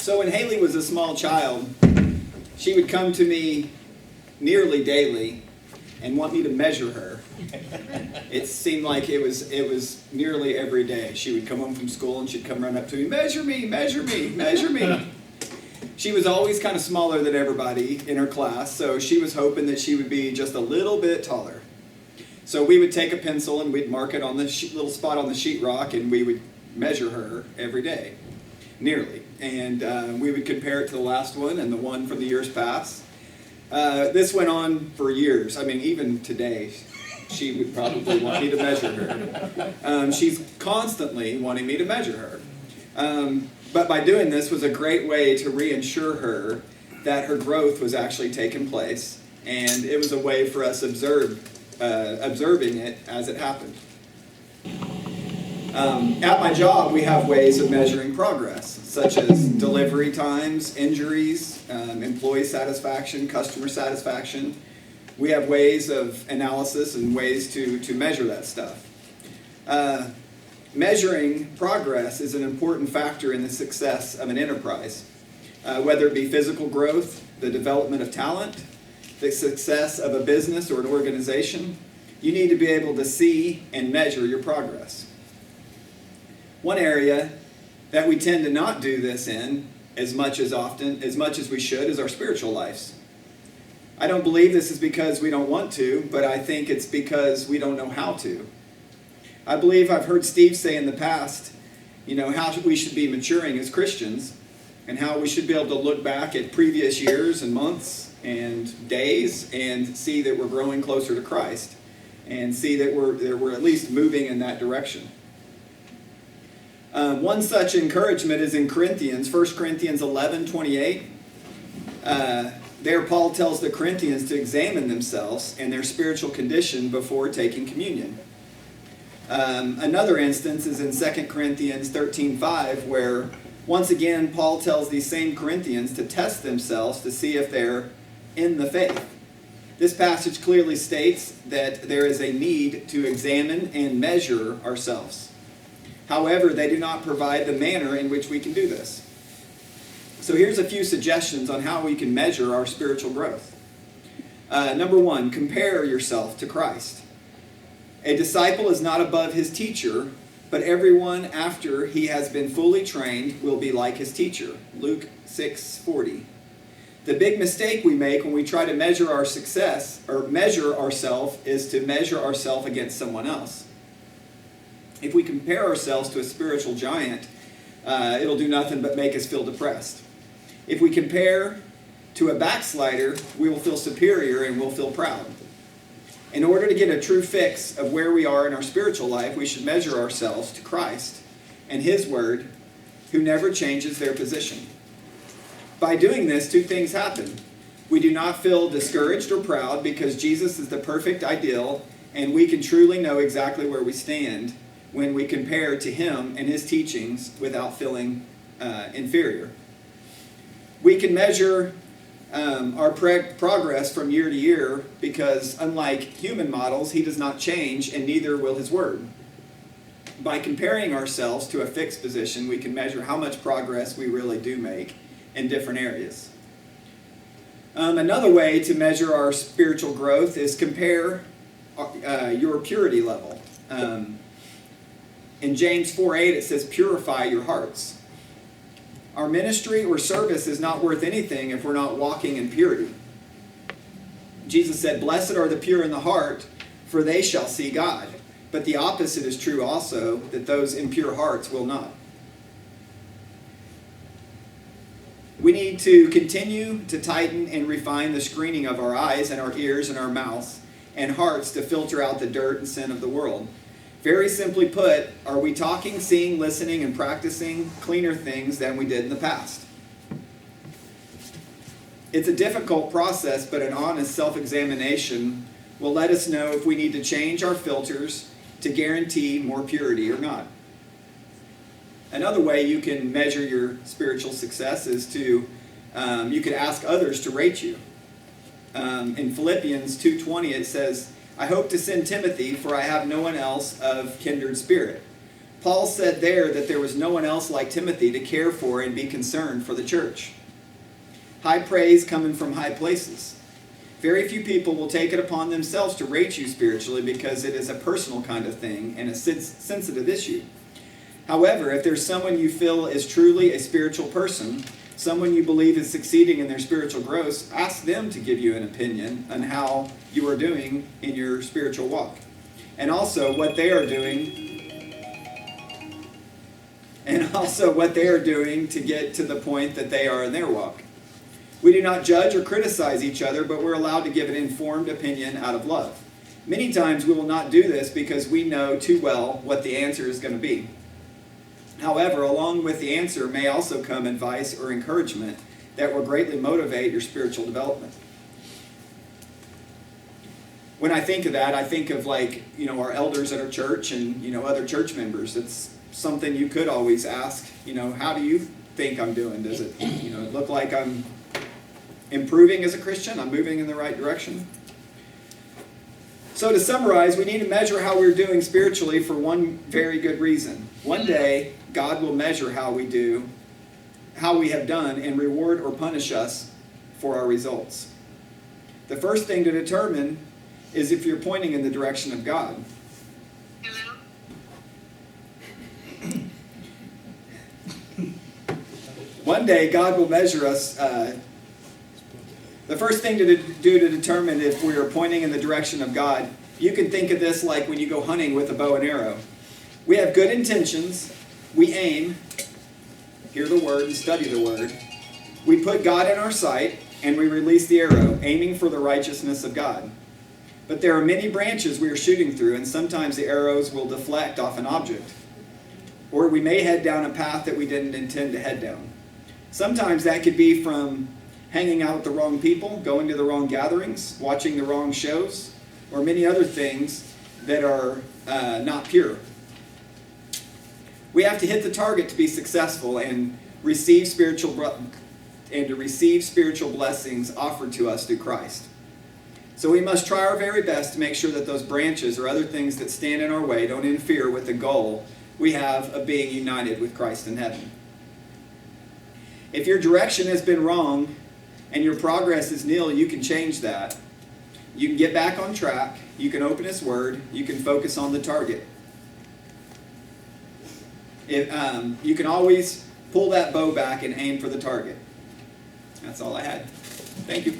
So when Haley was a small child, she would come to me nearly daily and want me to measure her. It seemed like it was nearly every day. She would come home from school and she'd come run up to me, measure me, measure me, measure me. She was always kind of smaller than everybody in her class, so she was hoping that she would be just a little bit taller. So we would take a pencil and we'd mark it on the little spot on the sheetrock, and we would measure her every day, nearly. And we would compare it to the last one and the one from the years past. This went on for years. I mean, even today, she would probably want me to measure her. She's constantly wanting me to measure her. But by doing this was a great way to reassure her that her growth was actually taking place, and it was a way for us observing it as it happened. At my job, we have ways of measuring progress, such as delivery times, injuries, employee satisfaction, customer satisfaction. We have ways of analysis and ways to measure that stuff. Measuring progress is an important factor in the success of an enterprise, whether it be physical growth, the development of talent, the success of a business or an organization. You need to be able to see and measure your progress. One area that we tend to not do this in as much as we should is our spiritual lives. I don't believe this is because we don't want to, but I think it's because we don't know how to. I believe I've heard Steve say in the past, how we should be maturing as Christians, and how we should be able to look back at previous years and months and days and see that we're growing closer to Christ, and see that we're at least moving in that direction. One such encouragement is in Corinthians, 1 Corinthians 11:28. There Paul tells the Corinthians to examine themselves and their spiritual condition before taking communion. Another instance is in 2 Corinthians 13:5, where once again Paul tells these same Corinthians to test themselves to see if they're in the faith. This passage clearly states that there is a need to examine and measure ourselves. However, they do not provide the manner in which we can do this. So here's a few suggestions on how we can measure our spiritual growth. Number one, compare yourself to Christ. A disciple is not above his teacher, but everyone after he has been fully trained will be like his teacher. Luke 6:40. The big mistake we make when we try to measure our success or measure ourselves is to measure ourselves against someone else. If we compare ourselves to a spiritual giant, it'll do nothing but make us feel depressed. If we compare to a backslider, we will feel superior and we'll feel proud. In order to get a true fix of where we are in our spiritual life, we should measure ourselves to Christ and His Word, who never changes their position. By doing this, two things happen. We do not feel discouraged or proud because Jesus is the perfect ideal, and we can truly know exactly where we stand when we compare to Him and His teachings without feeling inferior. We can measure our progress from year to year because, unlike human models, He does not change, and neither will His Word. By comparing ourselves to a fixed position, we can measure how much progress we really do make in different areas. Another way to measure our spiritual growth is compare your purity level. In James 4:8 it says, "Purify your hearts." Our ministry or service is not worth anything if we're not walking in purity. Jesus said, "Blessed are the pure in the heart, for they shall see God." But the opposite is true also, that those impure hearts will not. We need to continue to tighten and refine the screening of our eyes and our ears and our mouths and hearts to filter out the dirt and sin of the world. Very simply put, are we talking, seeing, listening, and practicing cleaner things than we did in the past? It's a difficult process, but an honest self-examination will let us know if we need to change our filters to guarantee more purity or not. Another way you can measure your spiritual success is you could ask others to rate you. In Philippians 2:20 it says, "I hope to send Timothy, for I have no one else of kindred spirit." Paul said there that there was no one else like Timothy to care for and be concerned for the church. High praise coming from high places. Very few people will take it upon themselves to rate you spiritually because it is a personal kind of thing and a sensitive issue. However, if there's someone you feel is truly a spiritual person, someone you believe is succeeding in their spiritual growth, ask them to give you an opinion on how you are doing in your spiritual walk. And also what they are doing to get to the point that they are in their walk. We do not judge or criticize each other, but we're allowed to give an informed opinion out of love. Many times we will not do this because we know too well what the answer is going to be. However, along with the answer may also come advice or encouragement that will greatly motivate your spiritual development. When I think of that, I think of our elders at our church and, other church members. It's something you could always ask, how do you think I'm doing? Does it, look like I'm improving as a Christian? I'm moving in the right direction? So to summarize, we need to measure how we're doing spiritually for one very good reason. One day, God will measure how we have done, and reward or punish us for our results. The first thing to determine is if you're pointing in the direction of God. Hello? One day, God will measure us. The first thing to do to determine if we are pointing in the direction of God, you can think of this like when you go hunting with a bow and arrow. We have good intentions. We aim, hear the word and study the word. We put God in our sight and we release the arrow, aiming for the righteousness of God. But there are many branches we are shooting through, and sometimes the arrows will deflect off an object. Or we may head down a path that we didn't intend to head down. Sometimes that could be from hanging out with the wrong people, going to the wrong gatherings, watching the wrong shows, or many other things that are not pure. We have to hit the target to be successful and receive spiritual blessings offered to us through Christ. So we must try our very best to make sure that those branches or other things that stand in our way don't interfere with the goal we have of being united with Christ in heaven. If your direction has been wrong and your progress is nil, you can change that. You can get back on track. You can open His Word. You can focus on the target. You can always pull that bow back and aim for the target. That's all I had. Thank you.